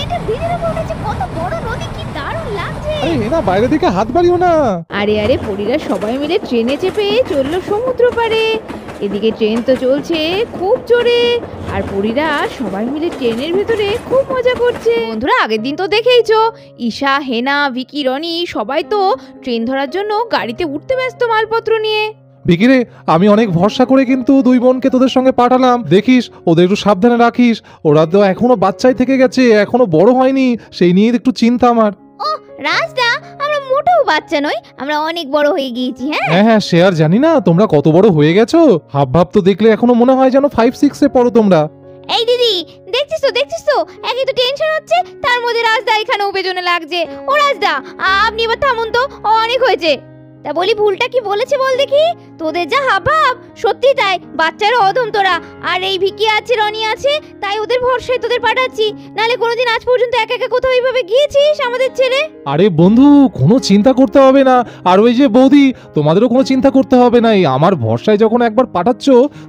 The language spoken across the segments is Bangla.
এটা ব্রিজের উপর উঠেছে, কত বড় নদী, কি দারুণ লাগছে। আরে এনা বাইরে দিকে হাত বাড়িও না। আরে আরে পরীরা সবাই মিলে ট্রেনে চেপে চললো সমুদ্র পাড়ে। এদিকে ট্রেন তো চলছে খুব জোরে, আর পরীরা সবাই মিলে ট্রেনের ভেতরে খুব মজা করছে। বন্ধুরা আগের দিন তো দেখেইছো, ঈশা, হেনা, ভিকি, রনি সবাই তো ট্রেন ধরার জন্য গাড়িতে উঠতে ব্যস্ত মালপত্র নিয়ে। ভিকিরে, আমি অনেক ভরসা করে কিন্তু দুই বোনকে তোদের সঙ্গে পাঠালাম, দেখিস ওদের একটু সাবধানে রাখিস। ওরা তো এখনো বাচ্চাই থেকে গেছে, এখনো বড় হয়নি, সেই নিয়ে একটু চিন্তা আমার। ও রাজদা, আমরা মোটেও বাচ্চা নই, আমরা অনেক বড় হয়ে গিয়েছি। হ্যাঁ হ্যাঁ, সে আর জানি না তোমরা কত বড় হয়ে গেছো। হাব ভাব তো দেখলে এখনো মনে হয় যেন 5-6 এ পড়ো তোমরা। এই দিদি, দেখছিস তো একই তো টেনশন হচ্ছে, তার মধ্যে রাজদা এখানেও পেছনে লাগছে। ও রাজদা, আপনি এবার থামুন তো, অনেক হয়েছে। তা বলি, ভুলটা কি বলেছে বল দেখি? তোদের যা হাবভাব, সত্যি তাই, বাচ্চারা অধম তোরা। আর এই ভিকি আছে, রনি আছে, তাই ওদের ভরসায় তোদের পাঠাচ্ছি, নালে কোনোদিন আজ পর্যন্ত একা একা কোথাও এইভাবে গিয়েছিস আমাদের ছেড়ে? আরে বন্ধু, কোনো চিন্তা করতে হবে না। আর ওই যে বৌদি, তোমাদেরও কোনো চিন্তা করতে হবে না। এই আমার ভরসায় যখন একবার পাঠাচ্ছ,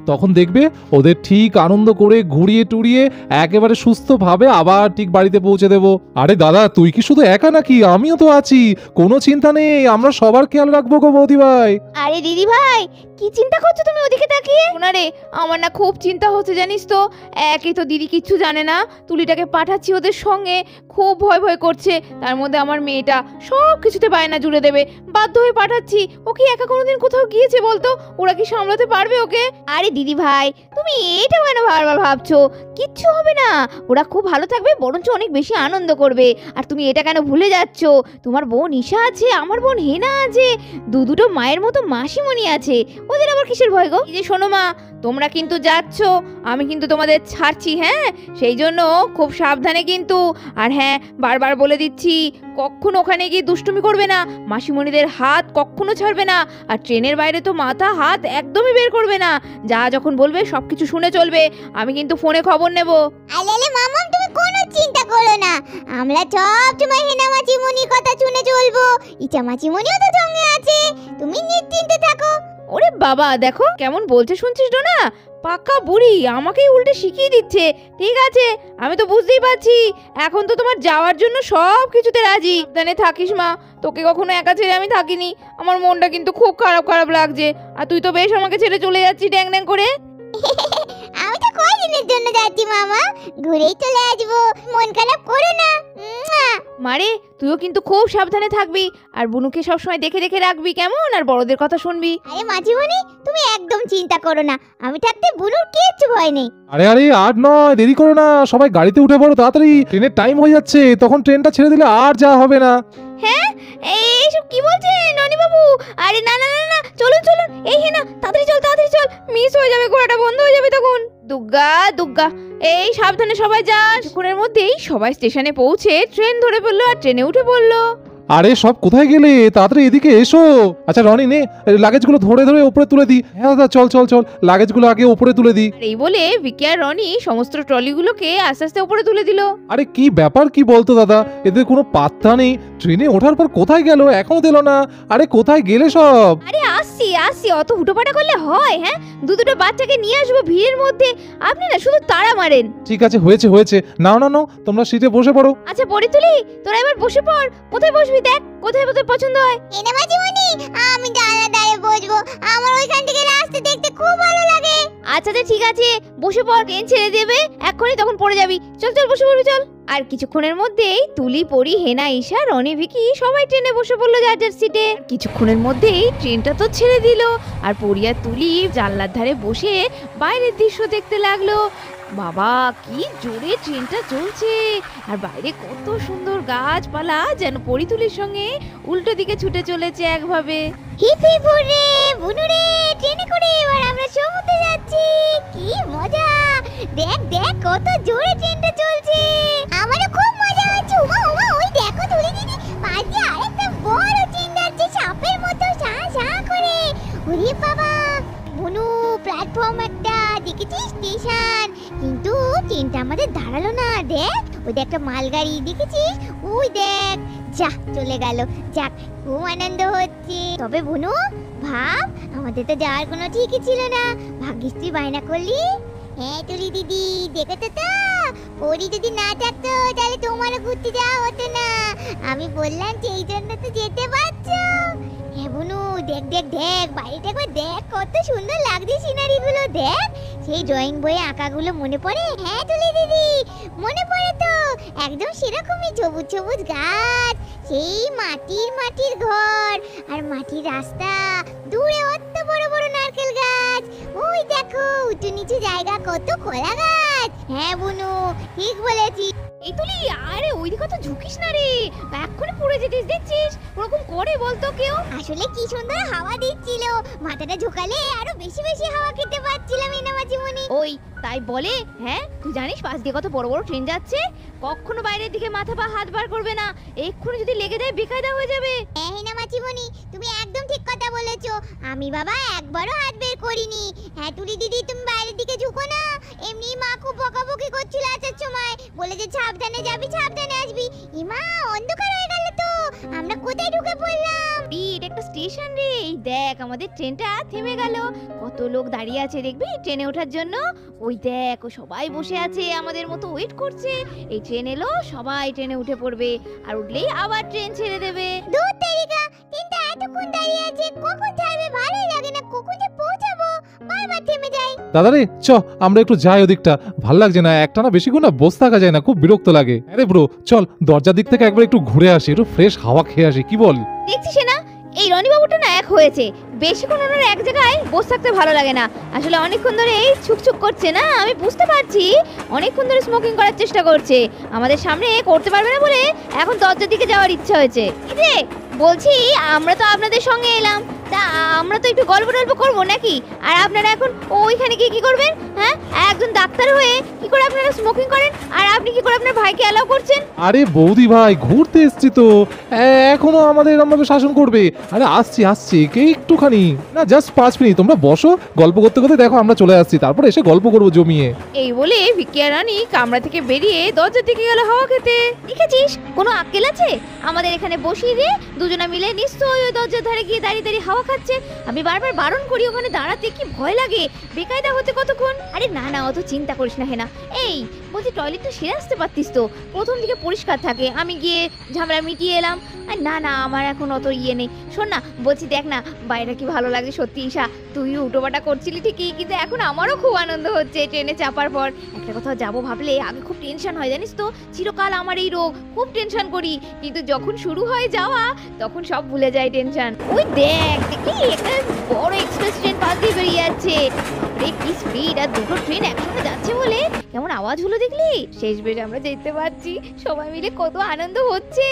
তখন দেখবে ওদের ঠিক আনন্দ করে ঘুরিয়ে টুরিয়ে একেবারে সুস্থভাবে আবার ঠিক বাড়িতে পৌঁছে দেবো। আরে দাদা, তুই কি শুধু একা নাকি? আমিও তো আছি, কোনো চিন্তা নেই, আমরা সবার খেয়াল রাখবো গো বৌদি ভাই। আরে দিদি ভাই, কি চিন্তা করছো তুমি ওদিকে তাকিয়ে? না রে, আমার না খুব চিন্তা হচ্ছে জানিস তো। একই তো দিদি কিচ্ছু জানে না, তুলিটাকে পাঠাচ্ছি ওদের সঙ্গে, খুব ভয় ভয় করছে। তার মধ্যে আমার মেয়েটা সব কিছুতে বায়না জুড়ে দেবে, বাধ্য হয়ে পাঠাচ্ছি। ও কি একা কোনোদিন কোথাও গিয়েছে বলতো? ওরা কি সামলাতে পারবে ওকে? আরে দিদি ভাই, তুমি এটা কেন বারবার ভাবছো? কিচ্ছু হবে না, ওরা খুব ভালো থাকবে, বরঞ্চ অনেক বেশি আনন্দ করবে। আর তুমি এটা কেন ভুলে যাচ্ছ? তোমার বোন ঈশা আছে, আমার বোন হেনা আছে, দুটো মায়ের মতো মাসিমণি আছে, ওদের আবার কিসের ভয় গো? এই যে শোনো মা, তোমরা কিন্তু যাচ্ছ, আমি কিন্তু তোমাদের ছাড়ছি, হ্যাঁ? সেই জন্য খুব সাবধানে কিন্তু। আর হ্যাঁ, বারবার বলে দিচ্ছি, কখনো ওখানে গিয়ে দুষ্টুমি করবে না, মাসিমণিদের হাত কখনো ছাড়বে না। আর ট্রেনের বাইরে তো মাথা হাত একদমই বের করবে না। যা যখন বলবে সবকিছু শুনে চলবে, আমি কিন্তু ফোনে খবর নেব। আলে মামাম, তুমি কোনো চিন্তা করো না, আমরা সব সময় হেনা মাছিমুনির কথা শুনে চলবো। ইচা মাছিমুনিও তো সঙ্গে আছে, তুমি নিশ্চিন্তে থাকো। ওরে বাবা, দেখো কেমন বলছে, শুনছিস না? পাকা বুড়ি আমাকেই উল্টে শিখিয়ে দিচ্ছে। ঠিক আছে, আমি তো বুঝতেই পারছি, এখন তো তোমার যাওয়ার জন্য সব কিছুতে রাজি। জানে থাকিস মা, তোকে কখনো একা ছেড়ে আমি থাকিনি। আমার মনটা কিন্তু খুব খারাপ খারাপ লাগছে। আর তুই তো বেশ আমাকে ছেড়ে চলে যাচ্ছিস ড্যাং ড্যাং করে। আমি তো কয়দিনের জন্য যাচ্ছি মামা, ঘুরেই চলে আসবো, মন খারাপ করো না। মারে, তুইও কিন্তু খুব সাবধানে থাকবি, আর বুনুকে সবসময় দেখে দেখে রাখবি, কেমন? আর বড়দের কথা শুনবি। আরে মাছিমুনি, তুমি একদম চিন্তা করো না, আমি থাকতে বুনুর কিচ্ছু ভয় নেই। আরে আরে, আর নয়, দেরি করো না, সবাই গাড়িতে উঠে পড়ো তাড়াতাড়ি, ট্রেনের টাইম হয়ে যাচ্ছে, তখন ট্রেনটা ছেড়ে দিলে আর যা হবে না। হ্যাঁ, এইসব কি বলছেন ননি বাবু? আরে না না না না, চলুন চলুন, এই হেনা তাড়াতাড়ি চল, মিস হয়ে যাবে, ঘোড়াটা বন্ধ হয়ে যাবে তখন। দুগ্গা দুগ্গা, এই সাবধানে সবাই যা। কিছুক্ষণের মধ্যেই সবাই স্টেশনে পৌঁছে ট্রেন ধরে পড়লো আর ট্রেনে উঠে পড়লো। আরে সব কোথায় গেলে? তাড়াতাড়ি এদিকে এসো। আচ্ছা রনি, নে লাগেজগুলো ধরে ধরে উপরে তুলে দি। হ্যাঁ দাদা, চল চল চল, লাগেজগুলো আগে উপরে তুলে দি। আর এই বলে ভিকি আর রনি সমস্ত ট্রলিগুলোকে আস্তে আস্তে উপরে তুলে দিল। আরে কি ব্যাপার, কি বলতো দাদা, এদের কোনো পাত্তা নেই। ট্রেনে ওঠার পর কোথায় গেল, এখনো দিল না। আরে কোথায় গেলে সব? আরে আসছি, অত হুটোপাটা করলে হয়? হ্যাঁ, দুটো বাচ্চাকে নিয়ে আসবো ভিড়ের মধ্যে, আপনি না শুধু তাড়া মারেন। ঠিক আছে, হয়েছে, নাও নাও নাও, তোমরা সিটে বসে পড়ো। আচ্ছা পরে তুলি, তোরা এবার বসে পড়। কোথায় বসবি দেখ, কোথায় তোর পছন্দ হয়। হেনা মাছিমুনি, আমি জানলা ধারে বসবো, আমার ওইখান থেকে রাস্তা দেখতে খুব ভালো লাগে। আচ্ছা ঠিক আছে, বসে পড়, ট্রেন ছেড়ে দেবে এক্ষুনি, তখন পড়ে যাবি। চল বসে পড়বি চল। আর কিছুক্ষণের মধ্যেই তুলি, পরি, হেনা, ঈশা, রনি, ভিকি সবাই ট্রেনে বসে পড়লো যার যার সিটে। কিছুক্ষণের মধ্যেই ট্রেনটা তো ছেড়ে দিল, আর পরি আর তুলি জানলার ধারে বসে বাইরের দৃশ্য দেখতে লাগলো। বাবা, কি জোরে ট্রেনটা চলছে, আর বাইরে কত সুন্দর গাছপালা, যেন পরি তুলির সঙ্গে উল্টো দিকে ছুটে চলেছে একভাবে। হিপ হিপ হুররে, বুনুরে, ট্রেনে করে এবার আমরা সমুদ্রে যাচ্ছি, কি মজা! দেখ দেখ কত জোরে ট্রেনটা চলছে, আমারও খুব মজা হচ্ছে। উমা উমা, ওই দেখো তুলি দিদি, পাশে আরেকটা বড় ট্রেন যাচ্ছে সাপের মতো সা সা করে। ওরে বাবা, বুনু, প্ল্যাটফর্ম একটা দেখেছিস, স্টেশন, কিন্তু ট্রেনটা আমাদের দাঁড়ালো না। দেখ ওই দেখ একটা মালগাড়ি দেখেছিস, ওই দেখ, যা চলে গেল। যাক, খুব আনন্দ হচ্ছে। তবে বুনু, ভাব, আমাদের তো যাওয়ার কোনো ঠিকই ছিল না, ভাগ্যিস তুই বায়না করলি। হ্যাঁ তুলি দিদি, দেখেছো তো পরি যদি না থাকতো তাহলে তোমারও ঘুরতে যাওয়া হতো না। আমি বললাম সেই জন্য তো যেতে পারছো। হ্যাঁ বুনু, দেখ দেখ দেখ বাড়িটা একবার দেখ, কত সুন্দর লাগছে সিনারি গুলো। দেখ সেই ড্রয়িং বইয়ে আঁকাগুলো মনে পড়ে? হ্যাঁ তুলি দিদি মনে পড়ে তো, একদম সেরকমই সবুজ সবুজ গাছ, সেই মাটির ঘর আর মাটির রাস্তা, দূরে অত বড় বড় নারকেল গাছ, ওই দেখো উঁচু নিচু জায়গা, কত কলা গাছ। হ্যাঁ বুনু ঠিক বলেছি। এই তুলি, আরে ওইদিকে তো ঝুঁকিস না রে, এক্ষুনি পড়ে যেতিস, দেখছিস ওরকম করে বলতো কেউ। আসলে কি সুন্দর হাওয়া দিচ্ছিল, মাথাটা ঝোকালে আরো বেশি বেশি হাওয়া খেতে পাচ্ছিলাম এই না মাঝিমণি। ওই তাই বলে? হ্যাঁ তুই জানিস পাশ দিয়ে কত বড় বড় ট্রেন যাচ্ছে, কখনো বাইরের দিকে মাথা বা হাত বার করবে না, এক্ষুনি যদি লেগে যায় বেকায়দা হয়ে যাবে। হ্যাঁ না মাঝিমণি, তুমি একদম ঠিক কথা বলেছো, আমি বাবা একবারও হাত বের করিনি। হ্যাঁ তুলি দিদি তুমি বাইরের দিকে ঝুঁকো না, এমনি মা খুব বকাবকি করছিল আসার সময়, বলে যে সাবধানে যাবি সাবধানে আসবি। ইমা অন্ধকার হয়ে গেল তো, আমরা কোথায় ঢুকে পড়লাম? এটা একটা স্টেশন রে, এই দেখ আমাদের ট্রেনটা থেমে গেল, কত লোক দাঁড়িয়ে আছে দেখবি ট্রেনে ওঠার জন্য। ওই দেখ ও সবাই বসে আছে আমাদের মতো ওয়েট করছে, এই ট্রেন এলো সবাই ট্রেনে উঠে পড়বে, আর উঠলেই আবার ট্রেন ছেড়ে দেবে। দূর তেরিকা, ট্রেনটা এতক্ষণ দাঁড়িয়ে আছে, কখন ছাড়বে ভালোই লাগে না, কখন যে পৌঁছাবো বারবার থেমে যাই। দাদা রে চ, আমরা একটু যাই ওদিকটা, ভাল লাগছে না, একটা না বেশিক্ষণ না বসে থাকা যায় না, খুব বিরক্ত লাগে। আরে ব্রো চল দরজার দিক থেকে একবার একটু ঘুরে আসি, একটু ফ্রেশ হাওয়া খেয়ে আসি, কি বল? দেখছিস না এই রনি বাবুটা না এক হয়েছে, বেশিক্ষণ ওনার এক জায়গায় বসে থাকতে ভালো লাগে না। আসলে অনেকক্ষণ ধরে এই ছুকছুক করছে না, আমি বুঝতে পারছি অনেকক্ষণ ধরে স্মোকিং করার চেষ্টা করছে, আমাদের সামনে করতে পারবে না বলে এখন দরজার দিকে যাওয়ার ইচ্ছা হয়েছে। এই যে বলছি আমরা তো আপনাদের সঙ্গে এলাম, তা আমরা তো একটু গল্প টল্প করবো নাকি? আর আপনারা এখন ওইখানে গিয়ে কি করবেন? হ্যাঁ একজন ডাক্তার হয়ে কি করে আপনারা স্মোকিং করেন, আর আপনি কি করে আপনার ভাইকে অ্যালাউ করছেন? আরে বৌদি ভাই ঘুরতে এসছি তো, এখনো আমাদের এরকম শাসন করবে? আরে আসছি আসছি কে একটুখানি না, জাস্ট 5 মিনিট, তোমরা বসো, গল্প করতে করতে দেখো আমরা চলে আসছি, তারপর এসে গল্প করবো জমিয়ে। এই বলে ভিকিয়া রানী কামরা থেকে বেরিয়ে দরজার দিকে গেল হাওয়া খেতে। দেখেছিস কোনো আক্কেল আছে? আমাদের এখানে বসিয়ে দিয়ে দুজনা মিলে নিশ্চয়ই ওই দরজার ধারে গিয়ে দাঁড়িয়ে দাঁড়িয়ে হাওয়া খাচ্ছে। আমি বারবার বারণ করি ওখানে দাঁড়াতে, কি ভয় লাগে, বেকায়দা হতে কতক্ষণ। আরে না না অত চিন্তা করিস না হেনা। এই বলছি টয়লেটটা সেরে আসতে পারতিস তো, প্রথম দিকে পরিষ্কার থাকে, আমি গিয়ে ঝামেলা মিটিয়ে এলাম। না না আমার এখন অত ইয়ে নেই। শোন না বলছি দেখ না বাইরে কি ভালো লাগছে সত্যি। ঈশা তুই উটোপাটা করছিলি ঠিকই, কিন্তু এখন আমারও খুব আনন্দ হচ্ছে ট্রেনে চাপার পর। একটা কোথাও যাবো ভাবলে আগে খুব টেনশন হয় জানিস তো, চিরকাল আমার এই রোগ, খুব টেনশন করি, কিন্তু যখন শুরু হয় যাওয়া তখন সব ভুলে যায় টেনশন। ওই দেখ দেখলি একটা বড় এক্সপ্রেস ট্রেন পাশ দিয়ে বেরিয়ে যাচ্ছে, বাপরে কি স্পিড, আর দুটো ট্রেন একসঙ্গে যাচ্ছে বলে কেমন আওয়াজ হলো দেখলি? শেষ বেশ আমরা যেতে পারছি, সবাই মিলে কত আনন্দ হচ্ছে।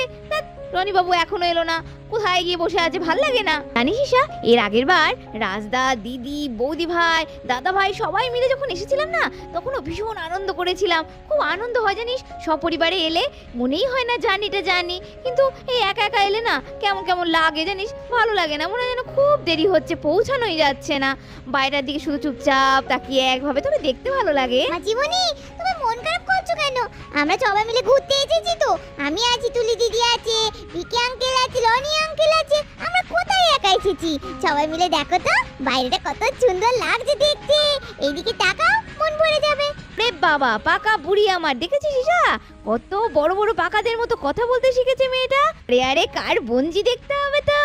রনি বাবু এখনো এলো না, কোথায় গিয়ে বসে আছে, ভাল লাগে না। জানিস ঈশা এর আগের বার রাজদা দিদি বৌদি ভাই দাদা ভাই সবাই মিলে যখন এসেছিলাম না, তখনও ভীষণ আনন্দ করেছিলাম, খুব আনন্দ হয় জানিস। সপরিবারে এলে মনেই হয় না জার্নিটা জার্নি, কিন্তু এই একা একা এলে না কেমন কেমন লাগে জানিস, ভালো লাগে না, মনে হয় যেন খুব দেরি হচ্ছে, পৌঁছানোই যাচ্ছে না। বাইরের দিকে শুধু চুপচাপ তাকিয়ে একভাবে, তবে দেখতে ভালো লাগে। মাঝিমণি তুমি মন খারাপ করছো কেন? আমরা সবাই মিলে ঘুরতে এসেছি তো, আমি আছি, তুলি দিদি আছে, ভিকি আঙ্কেল আছে, রনি আঙ্কেল আছে, আমরা কোথায় একা এসেছি? সবাই মিলে দেখো তো বাইরেটা কত সুন্দর লাগছে দেখতে, এইদিকে তাকাও মন ভরে যাবে। রে বাবা পাকা বুড়ি আমার, দেখেছিস ঈশা কত বড় বড় পাকাদের মতো কথা বলতে শিখেছে মেয়েটা। আরে আরে কার বঞ্জি দেখতে হবে তো,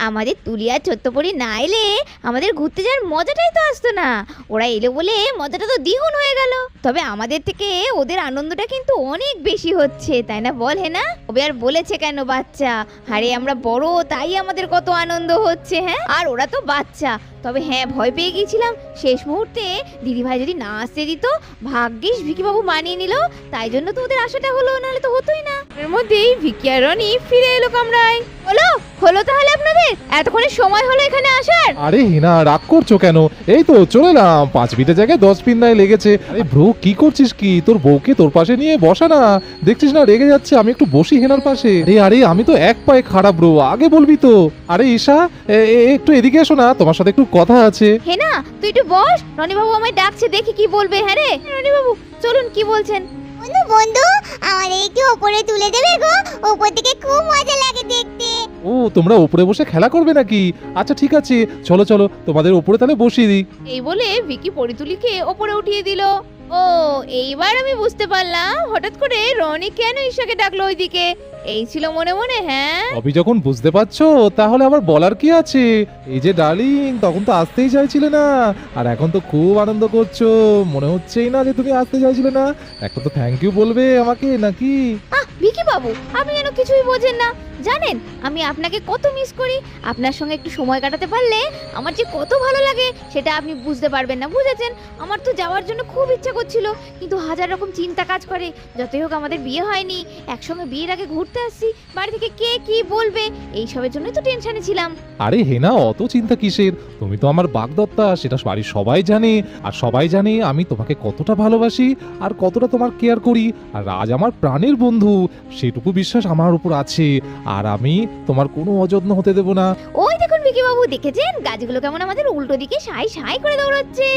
আমাদের তুলিয়া ছোট্টপরি না এলে আমাদের ঘুরতে যাওয়ার মজাটাই তো আসতো না, ওরা এলো বলে মজাটা তো দ্বিগুণ হয়ে গেল। তবে আমাদের থেকে ওদের আনন্দটা কিন্তু অনেক বেশি হচ্ছে, তাই না বল? হে না ওবে আর বলেছে কেন বাচ্চা, আরে আমরা বড় তাই আমাদের কত আনন্দ হচ্ছে। হ্যাঁ আর ওরা তো বাচ্চা। তবে হ্যাঁ ভয় পেয়ে গিয়েছিলাম শেষ মুহূর্তে, দিদিভাই যদি না আসতে দিত, ভাগ্যিস ভিকি বাবু মানিয়ে নিল, তাই জন্য তো ওদের আশাটা হলো, নাহলে তো হতোই না। এর মধ্যেই ভিকি আর রনি ফিরে এলো কামরায়। হলো তাহলে আপনাদের এতক্ষণে সময় হলো এখানে আসার? আরে হিনা রাগ করছো কেন, এই তো চলে এলাম, 5 মিনিটের জায়গায় 10 মিনিট নাই লেগেছে। আরে ব্রো কি করছিস কি, তোর বউকে তোর পাশে নিয়ে বসা না, দেখছিস না রেগে যাচ্ছে, আমি একটু বসি হেনার পাশে। আরে আরে আমি তো এক পায়ে খারাপ ব্রো, আগে বলবি তো। আরে ঈশা একটু এদিকে এসো না, তোমার সাথে একটু কথা আছে। হেনা তুই একটু বস, রনি বাবু আমায় ডাকছে, দেখি কি বলবে। হ্যাঁ রে রনি বাবু চলুন, কি বলছেন? বন্ধু বন্ধু আমাদের একটু ওপরে তুলে দেবে গো, ওপর থেকে খুব মজা লাগে দেখতে। ও ও তোমরা উপরে বসে খেলা করবে নাকি? আচ্ছা ঠিক আছে, চলো চলো তোমাদের উপরে তাহলে বসিয়ে দিই। এই বলে ভিকি পরিতুলিকে ওপরে উঠিয়ে দিল। ও এইবার আমি বুঝতে পারলাম হঠাৎ করে রনি কেন ঈশাকে ডাকলো ওইদিকে। এই ছিল মনে মনে, হ্যাঁ। অভি যখন বুঝতে পারছো তাহলে আবার বলার কি আছে? এই যে ডার্লিং, তখন তো আসতেই চাইছিলে না, আর এখন তো খুব আনন্দ করছো। মনে হচ্ছেই না যে তুমি আসতে চাইছিলে না। একটা তো থ্যাংক ইউ বলবে আমাকে নাকি? ভিকি বাবু, আপনি যেন কিছুই বোঝেন না। জানেন আমি আপনাকে কত মিস করি। আপনার সঙ্গে একটু সময় কাটাতে পারলে আমার যে কত ভালো লাগে সেটা আপনি বুঝতে পারবেন না, বুঝেছেন? আমার তো যাওয়ার জন্য খুব ইচ্ছা করছিল, কিন্তু হাজার রকম চিন্তা কাজ করে। যতই হোক আমাদের বিয়ে হয়নি, একসঙ্গে বিয়ের আগে ঘুরতে আসছি, বাড়ি থেকে কে কি বলবে এইসবের জন্যই তো টেনশনে ছিলাম। আরে হেনা, অত চিন্তা কিসের? তুমি তো আমার বাগদত্তা, সেটা বাড়ির সবাই জানে। আর সবাই জানে আমি তোমাকে কতটা ভালোবাসি আর কতটা তোমার কেয়ার করি। আর রাজ আমার প্রাণের বন্ধু, সেটুকু বিশ্বাস আমার উপর আছে। আর আমি তোমার কোনো অযত্ন হতে দেব না। ওই দেখুন ভিকি বাবু, দেখেছেন গাছগুলো কেমন আমাদের উল্টো দিকে সাই সাই করে দৌড়াচ্ছে।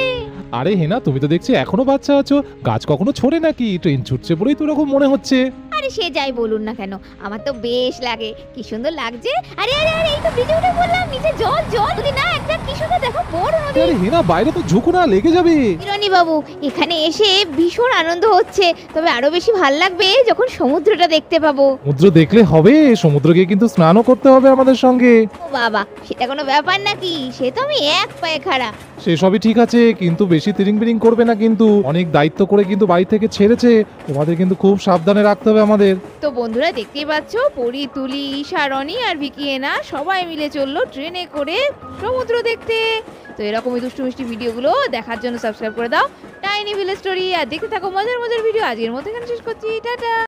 আরে হেনা, তুমি তো দেখছি এখনো বাচ্চা আছো। গাছ কখনো ছোড়ে নাকি? ট্রেন ছুটছে বলেই তো এরকম মনে হচ্ছে। আরে সে যাই বলুন না কেন, আমার তো বেশ লাগে। কি সুন্দর লাগছে। আরে আরে আরে, এই তো ব্রিজে উঠে বললাম, নিচে জল জল। যদি না একটা কি সুন্দর দেখো বড় নদী। আরে হেনা, বাইরে তো ঝুঁকো না, লেগে যাবে। রনি বাবু, এখানে এসে ভীষণ আনন্দ হচ্ছে, তবে আরো বেশি ভাল লাগবে যখন সমুদ্রটা দেখতে পাবো। সমুদ্র দেখলে হবে? সমুদ্র গিয়ে কিন্তু স্নানও করতে হবে আমাদের সঙ্গে। ও বাবা, সেটা কোনো ব্যাপার নাকি? সে তো আমি এক পায়ে খাড়া। সেসবই ঠিক আছে, কিন্তু বেশি তিরিং বিরিং করবে না কিন্তু। অনেক দায়িত্ব করে কিন্তু বাড়ি থেকে ছেড়েছে, তোমাদের কিন্তু খুব সাবধানে রাখতে হবে আমাদের। তো বন্ধুরা দেখতেই পাচ্ছ, পরি, তুলি, ঈশা, রনি আর ভিকি এনা সবাই মিলে চললো ট্রেনে করে সমুদ্র দেখতে। তো এরকমই দুষ্টু মিষ্টি ভিডিওগুলো দেখার জন্য সাবস্ক্রাইব করে দাও টাইনি ভিলেজ স্টোরি, আর দেখতে থাকো মজার মজার ভিডিও। আজকের মতো এখানে শেষ করছি, টাটা।